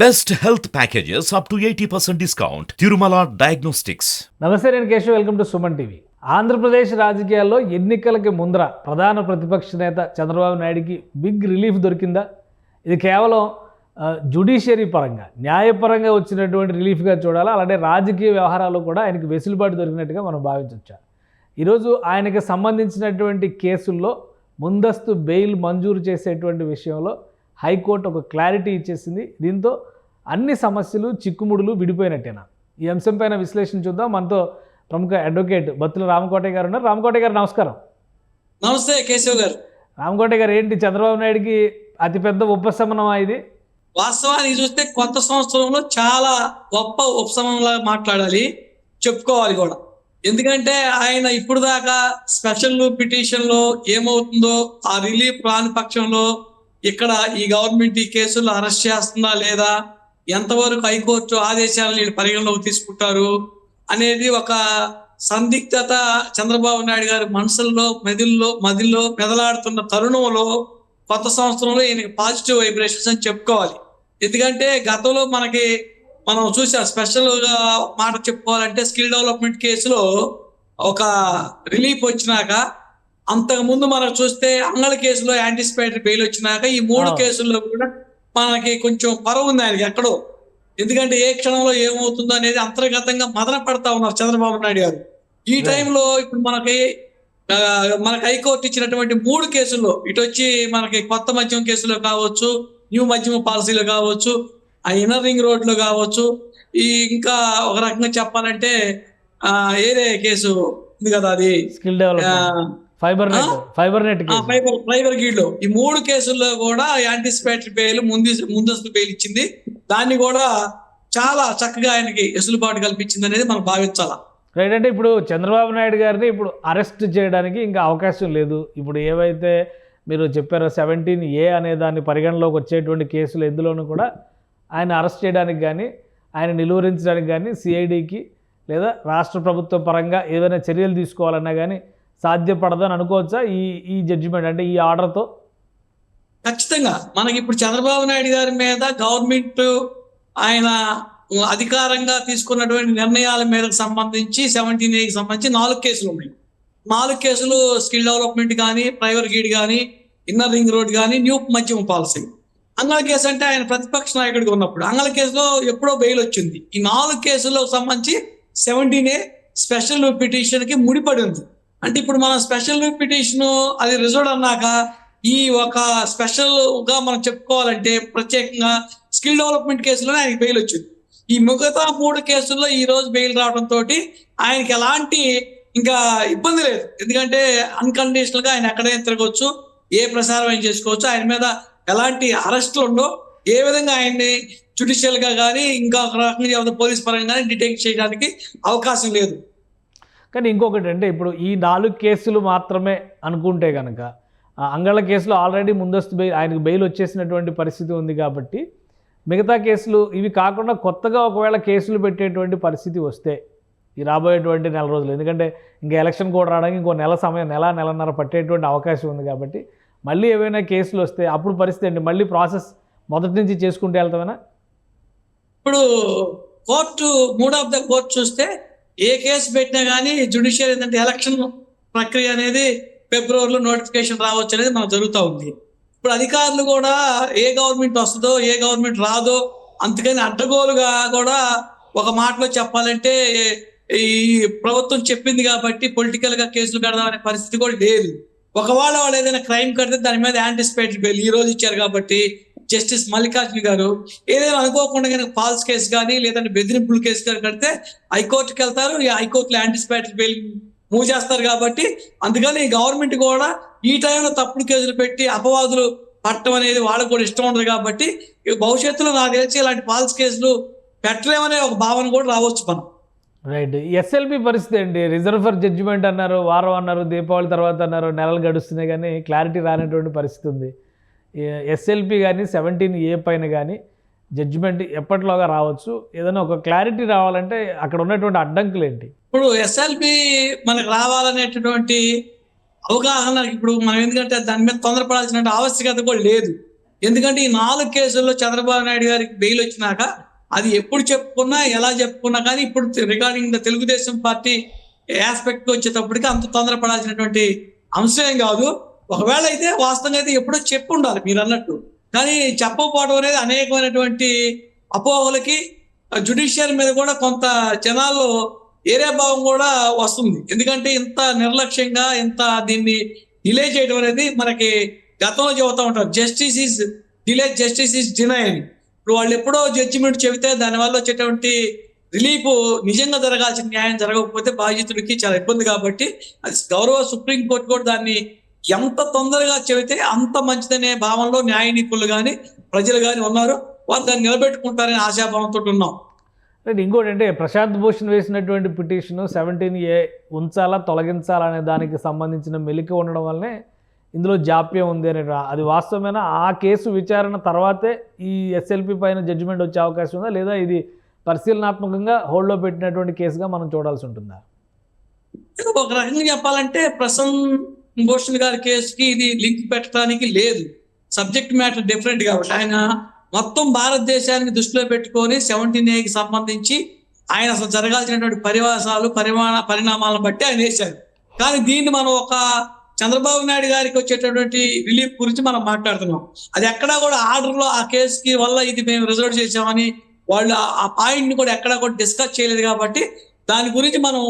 Best health packages up to 80% discount. Tirumala Diagnostics. నమస్తే, నేను Keshav. Welcome to Suman TV. Andhra Pradesh రాజకీయాల్లో ఎన్నికలకి ముందర ప్రధాన ప్రతిపక్ష నేత చంద్రబాబు నాయుడికి బిగ్ రిలీఫ్ దొరికిందా? ఇది కేవలం జ్యుడిషియరీ పరంగా, న్యాయపరంగా వచ్చినటువంటి రిలీఫ్గా చూడాలా, అలాగే రాజకీయ వ్యవహారాల్లో కూడా ఆయనకి వెసులుబాటు దొరికినట్టుగా మనం భావించవచ్చా? ఈరోజు ఆయనకి సంబంధించినటువంటి కేసుల్లో ముందస్తు బెయిల్ మంజూరు చేసేటువంటి విషయంలో హైకోర్టు ఒక క్లారిటీ ఇచ్చేసింది. దీంతో అన్ని సమస్యలు, చిక్కుముడులు విడిపోయినట్టేనా? ఈ అంశంపైన విశ్లేషణ చూద్దాం. మనతో ప్రముఖ అడ్వకేట్ బత్తుల రామకోటయ్య గారు ఉన్నారు. రామకోటయ్య గారు నమస్కారం. నమస్తే కేశవ్ గారు. రామకోటయ్య గారు, ఏంటి చంద్రబాబు నాయుడికి అతిపెద్ద ఉపశమనమా ఇది? వాస్తవానికి చూస్తే కొత్త సంవత్సరంలో చాలా గొప్ప ఉపశమనంలా మాట్లాడాలి, చెప్పుకోవాలి కూడా. ఎందుకంటే ఆయన ఇప్పుడు దాకా స్పెషల్ పిటిషన్లో ఏమవుతుందో ఆ రిలీఫ్ రాని పక్షంలో ఇక్కడ ఈ గవర్నమెంట్ ఈ కేసుల్లో అరెస్ట్ చేస్తుందా లేదా, ఎంతవరకు హైకోర్టు ఆదేశాలను పరిగణలోకి తీసుకుంటారు అనేది ఒక సందిగ్ధత చంద్రబాబు నాయుడు గారి మనసుల్లో మదిల్లో మెదలాడుతున్న తరుణంలో కొత్త సంవత్సరంలో ఈయనకి పాజిటివ్ వైబ్రేషన్స్ అని చెప్పుకోవాలి. ఎందుకంటే గతంలో మనం చూసాం, స్పెషల్ గా మాట చెప్పుకోవాలంటే స్కిల్ డెవలప్మెంట్ కేసులో ఒక రిలీఫ్ వచ్చినాక, అంతకుముందు మనం చూస్తే అంగళ కేసులో యాంటిసిపేటరీ బెయిల్ వచ్చినాక ఈ మూడు కేసుల్లో కూడా మనకి కొంచెం పరవ ఉంది ఆయనకి ఎక్కడో. ఎందుకంటే ఏ క్షణంలో ఏమవుతుందో అనేది అంతర్గతంగా మదన పడతా ఉన్నారు చంద్రబాబు నాయుడు గారు. ఈ టైంలో ఇప్పుడు మనకి హైకోర్టు ఇచ్చినటువంటి మూడు కేసుల్లో, ఇటు వచ్చి మనకి కొత్త మద్యం కేసులో కావచ్చు, న్యూ మద్యం పాలసీలో కావచ్చు, ఆ ఇన్నర్ రింగ్ రోడ్ లో కావచ్చు, ఇంకా ఒక రకంగా చెప్పాలంటే ఏదే కేసు ఉంది కదా, అది స్కిల్ డెవలప్మెంట్ ఫైబర్ గీడ్ లో ఈ మూడు కేసుల్లో కూడా యాంటిసిపేటరీ బెయిల్, ముందస్తు బెయిల్ ఇచ్చింది. దాన్ని కూడా చాలా చక్కగా ఆయనకి వెసులుబాటు కల్పించింది అనేది మనం భావించాలా. రైట్. అంటే ఇప్పుడు చంద్రబాబు నాయుడు గారిని ఇప్పుడు అరెస్ట్ చేయడానికి ఇంకా అవకాశం లేదు. ఇప్పుడు ఏవైతే మీరు చెప్పారో 17A అనే దాన్ని పరిగణలోకి వచ్చేటువంటి కేసులు ఎందులోనూ కూడా ఆయన అరెస్ట్ చేయడానికి కానీ, ఆయన నిలువరించడానికి కానీ సిఐడికి లేదా రాష్ట్ర ప్రభుత్వ పరంగా ఏదైనా చర్యలు తీసుకోవాలన్నా కానీ సాధ్యపడదని అనుకోవచ్చా ఈ జడ్జిమెంట్, అంటే ఈ ఆర్డర్తో? ఖచ్చితంగా మనకి ఇప్పుడు చంద్రబాబు నాయుడు గారి మీద గవర్నమెంట్ ఆయన అధికారంగా తీసుకున్నటువంటి నిర్ణయాల మీదకి సంబంధించి 17Aకి సంబంధించి 4 కేసులు ఉన్నాయి. 4 కేసులు స్కిల్ డెవలప్మెంట్ కానీ, ప్రైవేట్ గీడ్ కానీ, ఇన్నర్ రింగ్ రోడ్ కానీ, న్యూ మద్యం పాలసీ. అంగళ కేసు అంటే ఆయన ప్రతిపక్ష నాయకుడిగా ఉన్నప్పుడు అంగళ కేసులో ఎప్పుడో బెయిల్ వచ్చింది. ఈ 4 కేసులకు సంబంధించి 17A స్పెషల్ పిటిషన్ కి ముడిపడి ఉంది. అంటే ఇప్పుడు మనం స్పెషల్ పిటిషన్ అది రిజర్వ్ అన్నాక ఈ ఒక స్పెషల్ గా మనం చెప్పుకోవాలంటే ప్రత్యేకంగా స్కిల్ డెవలప్మెంట్ కేసులోనే ఆయనకి బెయిల్ వచ్చింది. ఈ మిగతా 3 కేసుల్లో ఈ రోజు బెయిల్ రావడంతో ఆయనకి ఎలాంటి ఇంకా ఇబ్బంది లేదు. ఎందుకంటే అన్కండిషనల్ గా ఆయన ఎక్కడైనా తిరగవచ్చు, ఏ ప్రసారం ఆయన చేసుకోవచ్చు. ఆయన మీద ఎలాంటి అరెస్టులు ఉండవు. ఏ విధంగా ఆయన్ని జ్యుడిషియల్ గా కానీ ఇంకా ఒక రకంగా పోలీస్ పరంగా కానీ డిటెక్ట్ చేయడానికి అవకాశం లేదు. కానీ ఇంకొకటి, అంటే ఇప్పుడు ఈ 4 కేసులు మాత్రమే అనుకుంటే కనుక అంగళ కేసులో ఆల్రెడీ ముందస్తు బెయిల్, ఆయనకు బెయిల్ వచ్చేసినటువంటి పరిస్థితి ఉంది కాబట్టి మిగతా కేసులు ఇవి కాకుండా కొత్తగా ఒకవేళ కేసులు పెట్టేటువంటి పరిస్థితి వస్తే ఈ రాబోయేటువంటి నెల రోజులు, ఎందుకంటే ఇంకా ఎలక్షన్ కూడా రావడానికి ఇంకో నెల సమయం, నెలన్నర పట్టేటువంటి అవకాశం ఉంది కాబట్టి మళ్ళీ ఏవైనా కేసులు వస్తే అప్పుడు పరిస్థితి ఏంటి? మళ్ళీ ప్రాసెస్ మొదటి నుంచి చేసుకుంటూ వెళ్తామేనా? ఇప్పుడు కోర్టు కోర్టు చూస్తే ఏ కేసు పెట్టినా కానీ జ్యుడిషియల్ ఏంటంటే ఎలక్షన్ ప్రక్రియ అనేది ఫిబ్రవరిలో నోటిఫికేషన్ రావచ్చు అనేది మనకు జరుగుతూ ఉంది. ఇప్పుడు అధికారులు కూడా ఏ గవర్నమెంట్ వస్తుందో ఏ గవర్నమెంట్ రాదో అందుకని అడ్డగోలుగా కూడా ఒక మాటలో చెప్పాలంటే ఈ ప్రభుత్వం చెప్పింది కాబట్టి పొలిటికల్ గా కేసులు పెడదాం అనే పరిస్థితి కూడా లేదు. ఒకవేళ వాళ్ళు ఏదైనా క్రైమ్ కడితే దాని మీద యాంటిసిపేటరీ బెయిల్ ఈ రోజు ఇచ్చారు కాబట్టి జస్టిస్ మల్లికార్జున గారు ఏదైనా అనుకోకుండా కనుక ఫాల్స్ కేసు కానీ లేదంటే బెదిరింపుల కేసు కానీ కడితే హైకోర్టుకి వెళ్తారు. ఈ హైకోర్టులో యాంటిసిపేటరీ బెయిల్ మూవ్ చేస్తారు కాబట్టి అందుకని గవర్నమెంట్ కూడా ఈ టైంలో తప్పుడు కేసులు పెట్టి అపవాదులు పట్టడం అనేది వాళ్ళకు కూడా ఇష్టం ఉండదు కాబట్టి భవిష్యత్తులో నాకు తెలిసి ఇలాంటి ఫాల్స్ కేసులు పెట్టలేమనే ఒక భావన కూడా రావచ్చు మనం. రైట్. ఎస్ఎల్పి పరిస్థితి ఏంటి? రిజర్వ్ ఫర్ జడ్జిమెంట్ అన్నారు, వారం అన్నారు, దీపావళి తర్వాత అన్నారు, నెలలు గడుస్తున్నాయి కానీ క్లారిటీ రానటువంటి పరిస్థితి ఉంది. ఎస్ఎల్పి కానీ 17A పైన కానీ జడ్జిమెంట్ ఎప్పటిలోగా రావచ్చు? ఏదైనా ఒక క్లారిటీ రావాలంటే అక్కడ ఉన్నటువంటి అడ్డంకులు ఏంటి? ఇప్పుడు ఎస్ఎల్పి మనకు రావాలనేటటువంటి అవగాహన ఇప్పుడు మనం, ఎందుకంటే దాని మీద తొందరపడాల్సిన ఆవశ్యకత కూడా లేదు. ఎందుకంటే ఈ 4 కేసుల్లో చంద్రబాబు నాయుడు గారికి బెయిల్ వచ్చినాక అది ఎప్పుడు చెప్పుకున్నా ఎలా చెప్పుకున్నా కానీ ఇప్పుడు regarding the Telugu Desam party aspect వచ్చేటప్పటికి అంత తొందరపడాల్సినటువంటి అంశం ఏం కాదు. ఒకవేళ అయితే వాస్తవంగా అయితే ఎప్పుడో చెప్పు ఉండాలి మీరు అన్నట్టు. కానీ చెప్పకపోవడం అనేది అనేకమైనటువంటి అపోహలకి జ్యుడిషియల్ మీద కూడా కొంత జనాల్లో ఏరే భావం కూడా వస్తుంది. ఎందుకంటే ఇంత నిర్లక్ష్యంగా ఇంత దీన్ని డిలే చేయడం అనేది మనకి గతంలో చెబుతూ ఉంటారు, justice is delay justice is deny అని. ఇప్పుడు వాళ్ళు ఎప్పుడో జడ్జిమెంట్ చెబితే దానివల్ల వచ్చేటువంటి రిలీఫ్ నిజంగా జరగాల్సిన న్యాయం జరగకపోతే బాధితుడికి చాలా ఇబ్బంది. కాబట్టి అది గౌరవ సుప్రీంకోర్టు కూడా దాన్ని ఎంత తొందరగా చెబితే అంత మంచిదనే భావంలో న్యాయ నిపుణులు కానీ ప్రజలు కానీ ఉన్నారు. వారు దాన్ని నిలబెట్టుకుంటారని ఆశాభావంతో ఉన్నాం. రైట్. ఇంకోటి అంటే ప్రశాంత్ భూషణ్ వేసినటువంటి పిటిషన్ 17A ఉంచాలా తొలగించాలా అనే దానికి సంబంధించిన మెలిక ఉండడం వల్లనే ఇందులో జాప్యం ఉంది అని, అది వాస్తవమైన ఆ కేసు విచారణ తర్వాతే ఈ SLP పైన జడ్జిమెంట్ వచ్చే అవకాశం ఉందా, లేదా ఇది పరిశీలనాత్మకంగా హోల్డ్లో పెట్టినటువంటి కేసుగా మనం చూడాల్సి ఉంటుందా? ఒక రకంగా చెప్పాలంటే ప్రశాంత్ భూషణ్ గారి కేసుకి ఇది లింక్ పెట్టడానికి లేదు. సబ్జెక్ట్ మ్యాటర్ డిఫరెంట్ కాబట్టి ఆయన మొత్తం భారతదేశాన్ని దృష్టిలో పెట్టుకొని 17Aకి సంబంధించి ఆయన అసలు జరగాల్సినటువంటి పరిణామాలను బట్టి ఆయన వేశారు. కానీ దీన్ని మనం ఒక చంద్రబాబు నాయుడు గారికి వచ్చేటటువంటి రిలీఫ్ గురించి మనం మాట్లాడుతున్నాం. అది ఎక్కడా కూడా ఆర్డర్లో ఆ కేసుకి వల్ల ఇది మేము రిజర్వ్ చేసామని వాళ్ళు ఆ పాయింట్ ని కూడా ఎక్కడా కూడా డిస్కస్ చేయలేదు. కాబట్టి దాని గురించి మనం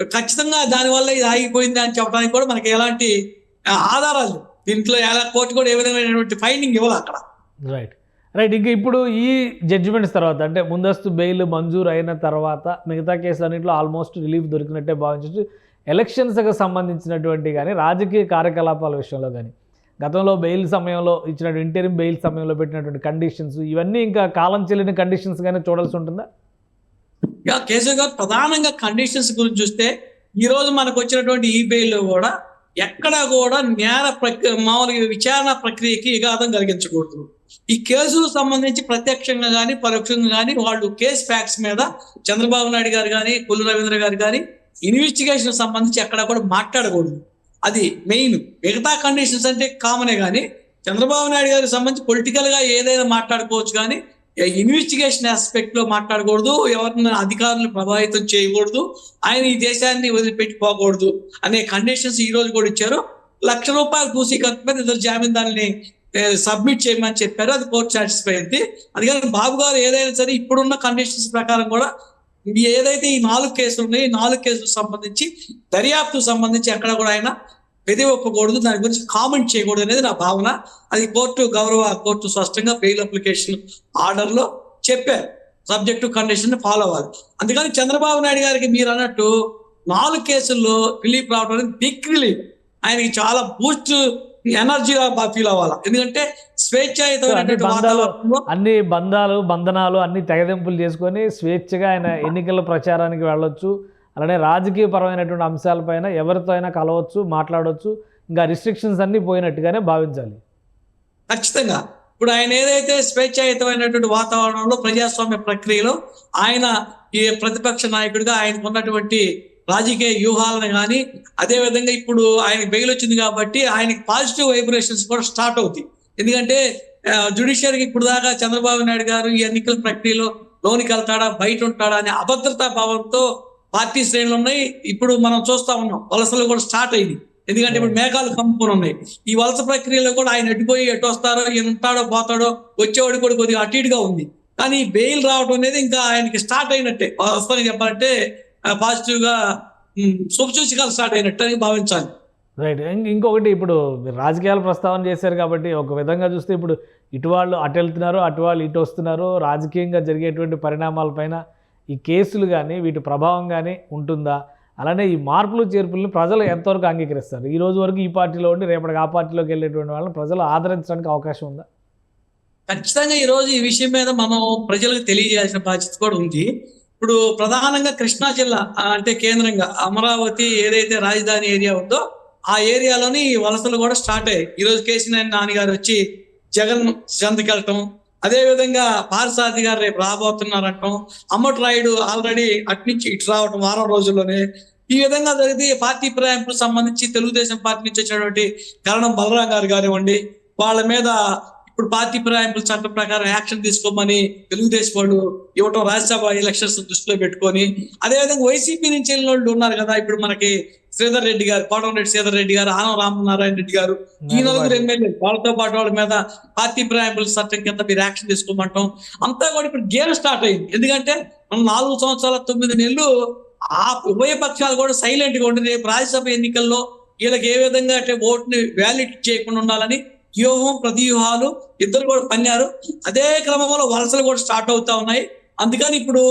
ఖచ్చితంగా దానివల్ల ఇది ఆగిపోయింది అని చెప్పడానికి కూడా మనకి ఎలాంటి ఆధారాలు దీంట్లో కోర్టు కూడా ఏ విధమైనటువంటి ఫైండింగ్ ఇవ్వాలి అక్కడ. రైట్. ఇంకా ఇప్పుడు ఈ జడ్జిమెంట్స్ తర్వాత అంటే ముందస్తు బెయిల్ మంజూరు అయిన తర్వాత మిగతా కేసులన్నింటిలో ఆల్మోస్ట్ రిలీఫ్ దొరికినట్టే భావించవచ్చు. ఎలక్షన్స్కి సంబంధించినటువంటి కానీ రాజకీయ కార్యకలాపాల విషయంలో కానీ గతంలో బెయిల్ సమయంలో ఇచ్చినటువంటి ఇంటరిమ్ బెయిల్ సమయంలో పెట్టినటువంటి కండిషన్స్ ఇవన్నీ ఇంకా కాలం చెల్లిన కండిషన్స్ గానే చూడాల్సి ఉంటుందా? కేశవ్ గారు ప్రధానంగా కండిషన్స్ గురించి చూస్తే ఈ రోజు మనకు వచ్చినటువంటి ఈ బెయిల్ కూడా ఎక్కడా కూడా మామూలుగా విచారణ ప్రక్రియకి విఘాతం కలిగించకూడదు. ఈ కేసుకు సంబంధించి ప్రత్యక్షంగా కానీ పరోక్షంగా కానీ వాళ్ళు కేసు ఫ్యాక్ట్స్ మీద చంద్రబాబు నాయుడు గారు కానీ కొల్లు రవీంద్ర గారు కానీ ఇన్వెస్టిగేషన్ సంబంధించి ఎక్కడా కూడా మాట్లాడకూడదు. అది మెయిన్. మిగతా కండిషన్స్ అంటే కామనే, కానీ చంద్రబాబు నాయుడు గారికి సంబంధించి పొలిటికల్ గా ఏదైనా మాట్లాడుకోవచ్చు, కానీ ఇన్వెస్టిగేషన్ ఆస్పెక్ట్ లో మాట్లాడకూడదు, ఎవరిని అధికారులను ప్రభావితం చేయకూడదు, ఆయన ఈ దేశాన్ని వదిలిపెట్టిపోకూడదు అనే కండిషన్స్ ఈ రోజు కూడా ఇచ్చారు. ₹1,00,000 పూసీకత్తు మీద ఇద్దరు జామీందారుని సబ్మిట్ చేయమని చెప్పారు. అది కోర్టు సాటిస్ఫై అయింది. అందుకని బాబు గారు ఏదైనా సరే ఇప్పుడున్న కండిషన్స్ ప్రకారం కూడా ఏదైతే ఈ 4 కేసులు ఉన్నాయో ఈ 4 కేసులకు సంబంధించి దర్యాప్తు సంబంధించి ఎక్కడ కూడా ఆయన ఒప్పకూడదు, దాని గురించి కామెంట్ చేయకూడదు అనేది నా భావన. అది గౌరవ కోర్టు స్పష్టంగా బెయిల్ అప్లికేషన్ ఆర్డర్ లో చెప్పారు. సబ్జెక్టు కండిషన్ ఫాలో అవ్వాలి. అందుకని చంద్రబాబు నాయుడు గారికి మీరు అన్నట్టు 4 కేసుల్లో రిలీఫ్ రావడం అనేది బిగ్ రిలీఫ్. ఆయనకి చాలా బూస్ట్ ఎనర్జీగా ఫీల్ అవ్వాలి. ఎందుకంటే అన్ని బంధనాలు అన్ని తెగదెంపులు చేసుకొని స్వేచ్ఛగా ఆయన ఎన్నికల ప్రచారానికి వెళ్ళొచ్చు. అలానే రాజకీయ పరమైనటువంటి అంశాలపైన ఎవరితో అయినా కలవచ్చు, మాట్లాడవచ్చు. ఇంకా రిస్ట్రిక్షన్స్ అన్ని పోయినట్టుగానే భావించాలి. ఖచ్చితంగా ఇప్పుడు ఆయన ఏదైతే స్వేచ్ఛాయుతమైనటువంటి వాతావరణంలో ప్రజాస్వామ్య ప్రక్రియలో ఆయన ఈ ప్రతిపక్ష నాయకుడిగా ఆయనకు ఉన్నటువంటి రాజకీయ వ్యూహాలను కానీ, అదేవిధంగా ఇప్పుడు ఆయన బెయిల్ వచ్చింది కాబట్టి ఆయనకి పాజిటివ్ వైబ్రేషన్స్ కూడా స్టార్ట్ అవుతాయి. ఎందుకంటే జ్యుడిషియరీకి ఇప్పుడు దాకా చంద్రబాబు నాయుడు గారు ఈ ఎన్నికల ప్రక్రియలో లోనికి వెళ్తాడా బయట ఉంటాడా అనే అభద్రతా భావంతో పార్టీ శ్రేణులు ఉన్నాయి. ఇప్పుడు మనం చూస్తా ఉన్నాం వలసలు కూడా స్టార్ట్ అయింది. ఎందుకంటే ఇప్పుడు మేఘాలు కమ్ముకొని ఉన్నాయి. ఈ వలస ప్రక్రియలో కూడా ఆయన ఎటుపోయి ఎటు వస్తారో, ఈయన ఉంటాడో పోతాడో, వచ్చేవాడు కూడా కొద్దిగా అటు ఇటుగా ఉంది. కానీ బెయిల్ రావడం అనేది ఇంకా ఆయనకి స్టార్ట్ అయినట్టే. వాస్తవంగా చెప్పాలంటే పాజిటివ్ గా శుభసూచికలు స్టార్ట్ అయినట్టు అని భావించాలి. రైట్. ఇంకొకటి, ఇప్పుడు రాజకీయాలు ప్రస్తావన చేశారు కాబట్టి ఒక విధంగా చూస్తే ఇప్పుడు ఇటు వాళ్ళు అటు వెళ్తున్నారు, అటు వాళ్ళు ఇటు వస్తున్నారు. రాజకీయంగా జరిగేటువంటి పరిణామాలపైన ఈ కేసులు కానీ వీటి ప్రభావం కానీ ఉంటుందా? అలానే ఈ మార్పులు చేర్పులను ప్రజలు ఎంతవరకు అంగీకరిస్తారు? ఈ రోజు వరకు ఈ పార్టీలో ఉండి రేపటికి ఆ పార్టీలోకి వెళ్ళేటువంటి వాళ్ళని ప్రజలు ఆదరించడానికి అవకాశం ఉందా? ఖచ్చితంగా ఈ రోజు ఈ విషయం మీద మనం ప్రజలకు తెలియజేయాల్సిన బాధ్యత కూడా ఉంది. ఇప్పుడు ప్రధానంగా కృష్ణా జిల్లా అంటే కేంద్రంగా అమరావతి ఏదైతే రాజధాని ఏరియా ఉందో ఆ ఏరియాలోని వలసలు కూడా స్టార్ట్ అయ్యాయి. ఈ రోజు కేసీఆర్ నాన్నగారు వచ్చి జగన్ చెందుకెళ్ళటం, అదేవిధంగా పార్సారథి గారు రేపు రాబోతున్నారంటాం, అమ్మటి రాయుడు ఆల్రెడీ అట్నుంచి ఇటు రావటం వారం రోజుల్లోనే. ఈ విధంగా జరిగితే పార్టీ ప్రయాణికులకు సంబంధించి తెలుగుదేశం పార్టీ నుంచి వచ్చినటువంటి కరణం బలరాం గారు కానివ్వండి, వాళ్ళ మీద ఇప్పుడు పార్టీ ఫిరాయింపుల చట్టం ప్రకారం యాక్షన్ తీసుకోమని తెలుగుదేశం వాళ్ళు ఇవ్వటం రాజ్యసభ ఎలక్షన్స్ దృష్టిలో పెట్టుకొని, అదేవిధంగా వైసీపీ నుంచి వెళ్ళిన వాళ్ళు ఉన్నారు కదా, ఇప్పుడు మనకి శ్రీధర్ రెడ్డి గారు, కోటమిరెడ్డి శ్రీధర్ రెడ్డి గారు, ఆనం రామనారాయణ రెడ్డి గారు, ఈ నలుగురు ఎమ్మెల్యేలు, వాళ్ళతో పాటు వాళ్ళ మీద పార్టీ ఫిరాయింపుల చట్టం కింద మీరు యాక్షన్ తీసుకోమంటాం అంతా కూడా ఇప్పుడు గేమ్ స్టార్ట్ అయింది. ఎందుకంటే మనం 4 సంవత్సరాల 9 నెలలు ఆ ఉభయ పక్షాలు కూడా సైలెంట్ గా ఉండి రేపు రాజ్యసభ ఎన్నికల్లో వీళ్ళకి ఏ విధంగా అంటే ఓటుని వ్యాలిడ్ చేయకుండా ఉండాలని వ్యూహం ప్రతివ్యూహాలు ఇద్దరు కూడా పన్నారు. అదే క్రమంలో వలసలు కూడా స్టార్ట్ అవుతా ఉన్నాయి. అందుకని ఇప్పుడు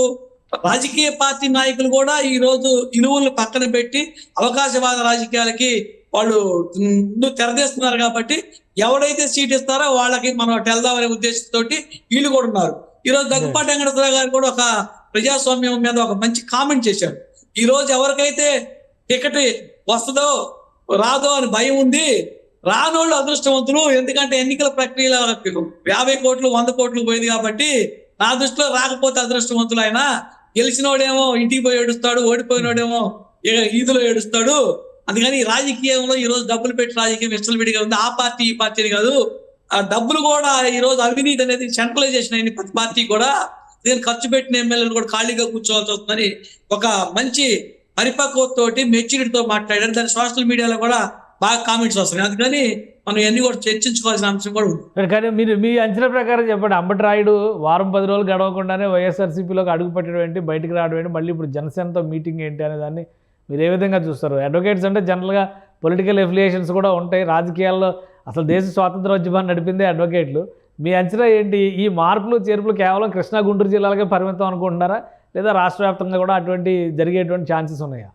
రాజకీయ పార్టీ నాయకులు కూడా ఈ రోజు ఇరువులను పక్కన పెట్టి అవకాశవాద రాజకీయాలకి వాళ్ళు తెరదీస్తున్నారు. కాబట్టి ఎవడైతే సీట్ ఇస్తారో వాళ్ళకి మనం వెళ్దామనే ఉద్దేశంతో వీళ్ళు కూడా ఉన్నారు. ఈ రోజు దగ్గుపాటి వెంకటేశ్వర గారు కూడా ఒక ప్రజాస్వామ్యం మీద ఒక మంచి కామెంట్ చేశారు. ఈ రోజు ఎవరికైతే టికెట్ వస్తుందో రాదో అని భయం ఉంది, రానోళ్ళు అదృష్టవంతులు. ఎందుకంటే ఎన్నికల ప్రక్రియలో 50 కోట్లు 100 కోట్లు పోయింది కాబట్టి నా దృష్టిలో రాకపోతే అదృష్టవంతులు. ఆయన గెలిచినోడేమో ఇంటికి పోయి ఏడుస్తాడు, ఓడిపోయినోడేమో ఈదులో ఏడుస్తాడు. అందుకని రాజకీయంలో ఈ రోజు డబ్బులు పెట్టి రాజకీయం విచ్చలవిడిగా ఉంది. ఆ పార్టీ ఈ పార్టీ కాదు, ఆ డబ్బులు కూడా ఈ రోజు అవినీతి అనేది సెంట్రలైజేషన్ అయింది ప్రతి పార్టీ కూడా. దీన్ని ఖర్చు పెట్టిన ఎమ్మెల్యేలు కూడా ఖాళీగా కూర్చోవాల్సి వస్తుందని ఒక మంచి పరిపక్వతతోటి మెచ్యూరిటీతో మాట్లాడారు. దాని సోషల్ మీడియాలో కూడా బాగా కామెంట్స్ వస్తున్నాయి. అందుకని మనం ఇవన్నీ కూడా చర్చించుకోవాల్సిన అంశం కూడా ఉంది. కానీ మీరు మీ అంచనా ప్రకారం చెప్పండి, అంబటి రాయుడు వారం 10 రోజులు గడవకుండానే వైఎస్ఆర్సీపీలోకి అడుగు పెట్టడం ఏంటి, బయటికి రావడం ఏంటి, మళ్ళీ ఇప్పుడు జనసేనతో మీటింగ్ ఏంటి అనే దాన్ని మీరు ఏ విధంగా చూస్తారు? అడ్వకేట్స్ అంటే జనరల్గా పొలిటికల్ ఎఫిలియేషన్స్ కూడా ఉంటాయి. రాజకీయాల్లో అసలు దేశ స్వాతంత్రోద్యమాన్ని నడిపిందే అడ్వకేట్లు. మీ అంచనా ఏంటి? ఈ మార్పులు చేర్పులు కేవలం కృష్ణా గుంటూరు జిల్లాలకే పరిమితం అనుకుంటున్నారా, లేదా రాష్ట్ర వ్యాప్తంగా కూడా అటువంటి జరిగేటువంటి ఛాన్సెస్ ఉన్నాయా?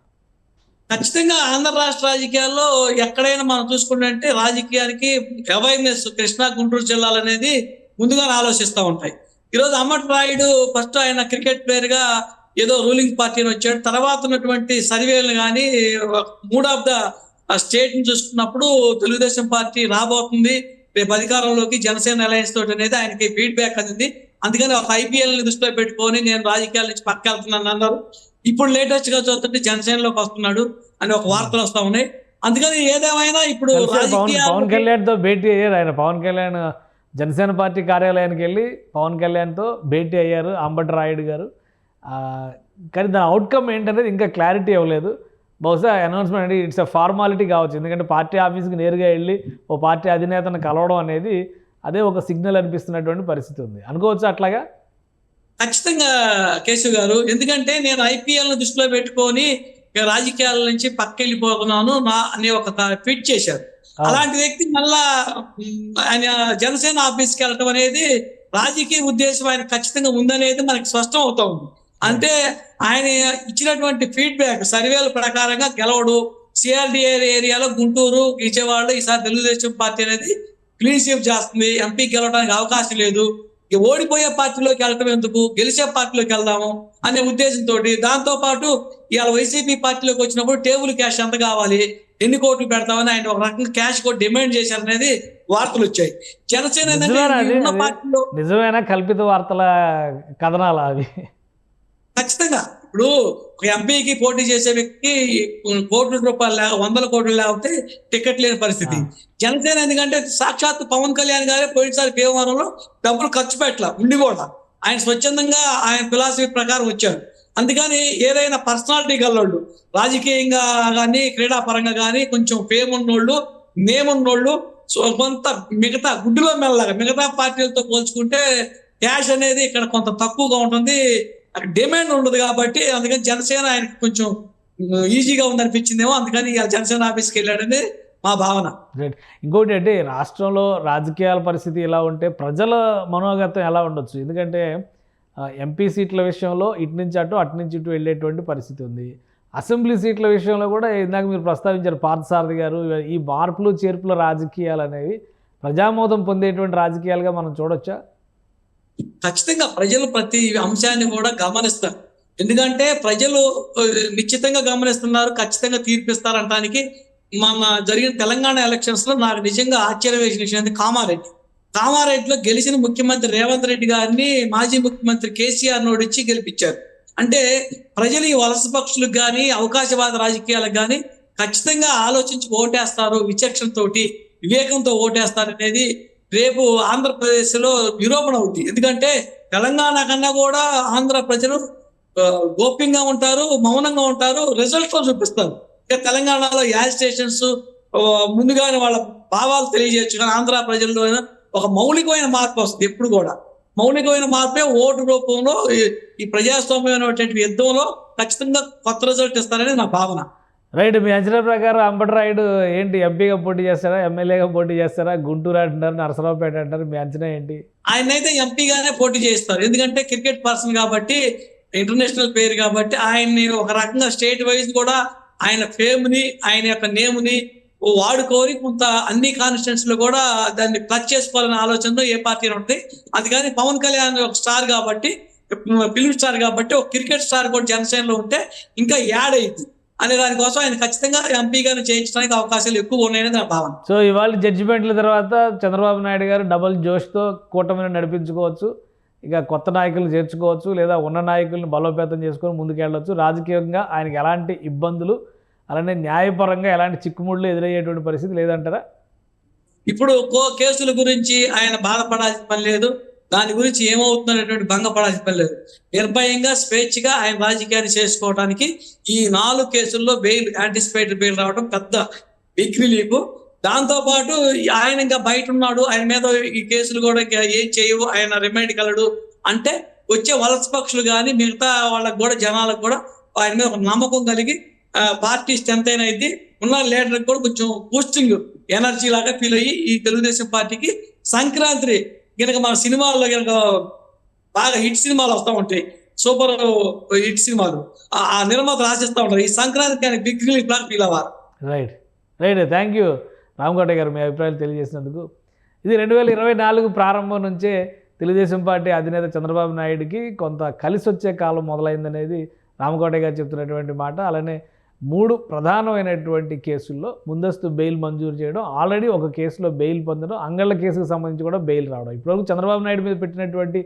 ఖచ్చితంగా ఆంధ్ర రాష్ట్ర రాజకీయాల్లో ఎక్కడైనా మనం చూసుకుంటే రాజకీయానికి అవేర్నెస్ కృష్ణా గుంటూరు జిల్లాలు అనేది ముందుగానే ఆలోచిస్తూ ఉంటాయి. ఈరోజు అంబటి రాయుడు ఫస్ట్ ఆయన క్రికెట్ ప్లేయర్ గా ఏదో రూలింగ్ పార్టీని వచ్చాడు. తర్వాత ఉన్నటువంటి సర్వేలు కానీ మూడ్ ఆఫ్ ద స్టేట్ ని చూసుకున్నప్పుడు తెలుగుదేశం పార్టీ రాబోతుంది రేపు అధికారంలోకి జనసేన అలయన్స్ తోటి అనేది ఆయనకి ఫీడ్బ్యాక్ అందింది. అందుకని ఒక IPL ని దృష్టిలో పెట్టుకొని నేను రాజకీయాల నుంచి పక్క వెళ్తున్నాను అన్నారు. ఇప్పుడు లేటెస్ట్ గా చూస్తుంటే జనసేనలోకి వస్తున్నాడు అని ఒక వార్తలు వస్తా ఉన్నాయి. అందుకని ఏదేమైనా ఇప్పుడు పవన్ కళ్యాణ్ తో భేటీ అయ్యారు. ఆయన పవన్ కళ్యాణ్ జనసేన పార్టీ కార్యాలయానికి వెళ్ళి పవన్ కళ్యాణ్తో భేటీ అయ్యారు అంబటి రాయుడు గారు. కానీ దాని అవుట్కమ్ ఏంటనేది ఇంకా క్లారిటీ ఇవ్వలేదు. బహుశా అనౌన్స్మెంట్ అంటే ఇట్స్ ఎ ఫార్మాలిటీ కావచ్చు. ఎందుకంటే పార్టీ ఆఫీస్కి నేరుగా వెళ్ళి ఓ పార్టీ అధినేతను కలవడం అనేది అదే ఒక సిగ్నల్ అనిపిస్తున్నటువంటి పరిస్థితి ఉంది అనుకోవచ్చు. అట్లాగా ఖచ్చితంగా కేశవ్ గారు, ఎందుకంటే నేను IPL ను దృష్టిలో పెట్టుకొని రాజకీయాల నుంచి పక్కెళ్ళిపోతున్నాను అని ఒక ట్వీట్ చేశారు. అలాంటి వ్యక్తి మళ్ళా ఆయన జనసేన ఆఫీస్కి వెళ్ళటం అనేది రాజకీయ ఉద్దేశం ఆయన ఖచ్చితంగా ఉందనేది మనకి స్పష్టం అవుతా ఉంది. అంటే ఆయన ఇచ్చినటువంటి ఫీడ్బ్యాక్ సర్వేల ప్రకారంగా గెలవడు, CRDA ఏరియాలో గుంటూరు విజయవాడలో ఈసారి తెలుగుదేశం పార్టీ అనేది క్లీన్ స్వీప్ చేస్తుంది, MP గెలవడానికి అవకాశం లేదు, ఓడిపోయే పార్టీలోకి వెళ్ళటం ఎందుకు, గెలిచే పార్టీలోకి వెళ్దాము అనే ఉద్దేశంతో, దాంతో పాటు ఇవాళ వైసీపీ పార్టీలోకి వచ్చినప్పుడు టేబుల్ క్యాష్ ఎంత కావాలి, ఎన్ని కోట్లు పెడతామని ఆయన ఒక రకంగా క్యాష్ కూడా డిమాండ్ చేశారనేది వార్తలు వచ్చాయి. జనసేన నిజమైన కల్పిత వార్తల కథనాలు అవి. ఖచ్చితంగా ఇప్పుడు ఒక ఎంపీకి పోటీ చేసే వ్యక్తికి కోట్ల రూపాయలు 100 కోట్లు లేకపోతే టికెట్ లేని పరిస్థితి. జనసేన ఎందుకంటే సాక్షాత్ పవన్ కళ్యాణ్ గారే పోయినసారి భీమవరంలో డబ్బులు ఖర్చు పెట్టాల ఉండి కూడా ఆయన స్వచ్ఛందంగా ఆయన ఫిలాసఫీ ప్రకారం వచ్చారు. అందుకని ఏదైనా పర్సనాలిటీ గల్లోళ్ళు రాజకీయంగా కానీ క్రీడాపరంగా కానీ కొంచెం ఫేమ్ ఉన్నోళ్ళు నేమ్ ఉన్నోళ్ళు కొంత మిగతా గుడ్డులో మెల్లగా మిగతా పార్టీలతో పోల్చుకుంటే క్యాష్ అనేది ఇక్కడ కొంత తక్కువగా ఉంటుంది, డిమాండ్ ఉండదు. కాబట్టి అందుకని జనసేన ఆయనకి కొంచెం ఈజీగా ఉందనిపించిందేమో, అందుకని జనసేన ఆఫీస్కి వెళ్ళాడని మా భావన. ఇంకోటి అంటే రాష్ట్రంలో రాజకీయాల పరిస్థితి ఎలా ఉంటే ప్రజల మనోగతం ఎలా ఉండొచ్చు? ఎందుకంటే MP సీట్ల విషయంలో ఇటు నుంచి ఇటు వెళ్ళేటువంటి పరిస్థితి ఉంది. అసెంబ్లీ సీట్ల విషయంలో కూడా ఇందాక మీరు ప్రస్తావించారు పార్థసారథి గారు, ఈ మార్పులు చేర్పుల రాజకీయాలు అనేవి ప్రజామోదం పొందేటువంటి రాజకీయాలుగా మనం చూడొచ్చా? ఖచ్చితంగా ప్రజలు ప్రతి అంశాన్ని కూడా గమనిస్తారు. ఎందుకంటే ప్రజలు నిశ్చితంగా గమనిస్తున్నారు, ఖచ్చితంగా తీర్పిస్తారంటానికి మన జరిగిన తెలంగాణ ఎలక్షన్స్ లో నాకు నిజంగా ఆశ్చర్యం వేసిన విషయం కామారెడ్డిలో గెలిచిన ముఖ్యమంత్రి రేవంత్ రెడ్డి గారిని మాజీ ముఖ్యమంత్రి KCR నోడిచ్చి గెలిపించారు. అంటే ప్రజలు ఈ వలస పక్షులకు కానీ అవకాశవాద రాజకీయాలకు కానీ ఖచ్చితంగా ఆలోచించి ఓటేస్తారు, విచక్షణతోటి వివేకంతో ఓటేస్తారు అనేది రేపు ఆంధ్రప్రదేశ్లో నిరూపణ అవుతుంది. ఎందుకంటే తెలంగాణ కన్నా కూడా ఆంధ్ర ప్రజలు గోప్యంగా ఉంటారు, మౌనంగా ఉంటారు, రిజల్ట్స్ లో చూపిస్తారు. ఇంకా తెలంగాణలో యాజిటేషన్స్ ముందుగానే వాళ్ళ భావాలు తెలియజేయచ్చు, కానీ ఆంధ్ర ప్రజల్లో ఒక మౌలికమైన మార్పు వస్తుంది. ఎప్పుడు కూడా మౌలికమైన మార్పే ఓటు రూపంలో ఈ ప్రజాస్వామ్యమైనటువంటి యుద్ధంలో ఖచ్చితంగా కొత్త రిజల్ట్ ఇస్తారని నా భావన. రైట్. మీ అంచనా ప్రకారం అంబటి రాయుడు ఏంటి, ఎంపీగా పోటీ చేస్తారా, ఎమ్మెల్యేగా పోటీ చేస్తారా? గుంటూరు అంటున్నారు, నరసరావుపేట అంటారు, మీ అంచనా ఏంటి? ఆయన అయితే ఎంపీగానే పోటీ చేస్తారు. ఎందుకంటే క్రికెట్ పర్సన్ కాబట్టి, ఇంటర్నేషనల్ ప్లేయర్ కాబట్టి ఆయన్ని ఒక రకంగా స్టేట్ వైజ్ కూడా ఆయన ఫేమ్ ని, ఆయన యొక్క నేమ్ ని వాడుకొని కొంత అన్ని కాన్స్టిట్యూన్స్ లో కూడా దాన్ని ప్లచ్ చేసుకోవాలనే ఆలోచనతో ఏ పార్టీ ఉంటుంది. అది కానీ పవన్ కళ్యాణ్ ఒక స్టార్ కాబట్టి, ఫిల్మ్ స్టార్ కాబట్టి, ఒక క్రికెట్ స్టార్ కూడా జనసేనలో ఉంటే ఇంకా యాడ్ అయింది అనే దానికోసం ఆయన ఖచ్చితంగా ఎంపీగానే చేయించడానికి అవకాశాలు ఎక్కువ ఉన్నాయని నా భావన. సో ఇవాళ జడ్జిమెంట్ల తర్వాత చంద్రబాబు నాయుడు గారు డబుల్ జోష్తో కూటమిని నడిపించుకోవచ్చు, ఇక కొత్త నాయకులు చేర్చుకోవచ్చు, లేదా ఉన్న నాయకులను బలోపేతం చేసుకొని ముందుకెళ్ళవచ్చు. రాజకీయంగా ఆయనకి ఎలాంటి ఇబ్బందులు, అలానే న్యాయపరంగా ఎలాంటి చిక్కుముళ్ళు ఎదురయ్యేటువంటి పరిస్థితి లేదంటారా? ఇప్పుడు కేసుల గురించి ఆయన బాధపడాల్సిన పని లేదు, దాని గురించి ఏమవుతుందనేటువంటి భంగపడాల్సిన పని లేదు. నిర్భయంగా స్వేచ్ఛగా ఆయన రాజకీయాన్ని చేసుకోవడానికి ఈ 4 కేసుల్లో బెయిల్, యాంటిసిపేటరీ బెయిల్ రావడం పెద్ద బిగ్ రిలీఫ్. దాంతో పాటు ఆయన ఇంకా బయట ఉన్నాడు, ఆయన మీద ఈ కేసులు కూడా ఏం చేయవు, ఆయన రిమైండ్కి వెళ్ళడు అంటే వచ్చే వలస పక్షులు కానీ మిగతా వాళ్ళకు కూడా, జనాలకు కూడా ఆయన మీద ఒక నమ్మకం కలిగి పార్టీ స్ట్రెంత్ అయినది ఉన్న లీడర్కి కూడా కొంచెం బూస్టింగ్ ఎనర్జీ లాగా ఫీల్ అయ్యి ఈ తెలుగుదేశం పార్టీకి సంక్రాంతి కనుక మన సినిమాల్లో కనుక బాగా హిట్ సినిమాలు వస్తూ ఉంటాయి, సూపర్ హిట్ సినిమాలు, ఆ నిర్మాత రాసిస్తూ ఉంటారు. ఈ సంక్రాంతి బిగ్ రిలీఫ్ లాగా ఫీల్ అవ్వాలి. Right. Right. Thank you Ramakotaiah గారు, మీ అభిప్రాయాలు తెలియజేసినందుకు. ఇది 2024 ప్రారంభం నుంచే తెలుగుదేశం పార్టీ అధినేత చంద్రబాబు నాయుడికి కొంత కలిసి వచ్చే కాలం మొదలైందనేది రామకోటయ్య గారు చెప్తున్నటువంటి మాట. అలానే 3 ప్రధానమైనటువంటి కేసుల్లో ముందస్తు బెయిల్ మంజూరు చేయడం, ఆల్రెడీ ఒక కేసులో బెయిల్ పొందడం, అంగళ్ళ కేసుకు సంబంధించి కూడా బెయిల్ రావడం, ఇప్పుడు చంద్రబాబు నాయుడు మీద పెట్టినటువంటి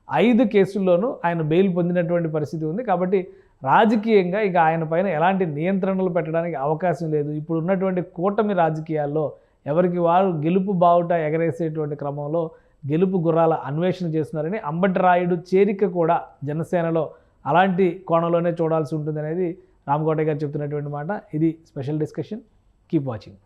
5 కేసుల్లోనూ ఆయన బెయిల్ పొందినటువంటి పరిస్థితి ఉంది. కాబట్టి రాజకీయంగా ఇక ఆయన పైన ఎలాంటి నియంత్రణలు పెట్టడానికి అవకాశం లేదు. ఇప్పుడు ఉన్నటువంటి కూటమి రాజకీయాల్లో ఎవరికి వారు గెలుపు బావుట ఎగరేసేటువంటి క్రమంలో గెలుపు గుర్రాల అన్వేషణ చేస్తున్నారని, అంబటి రాయుడు చేరిక కూడా జనసేనలో అలాంటి కోణంలోనే చూడాల్సి ఉంటుంది అనేది రామకోటయ్య గారు చెప్తున్నటువంటి మాట. ఇది స్పెషల్ డిస్కషన్. Keep watching.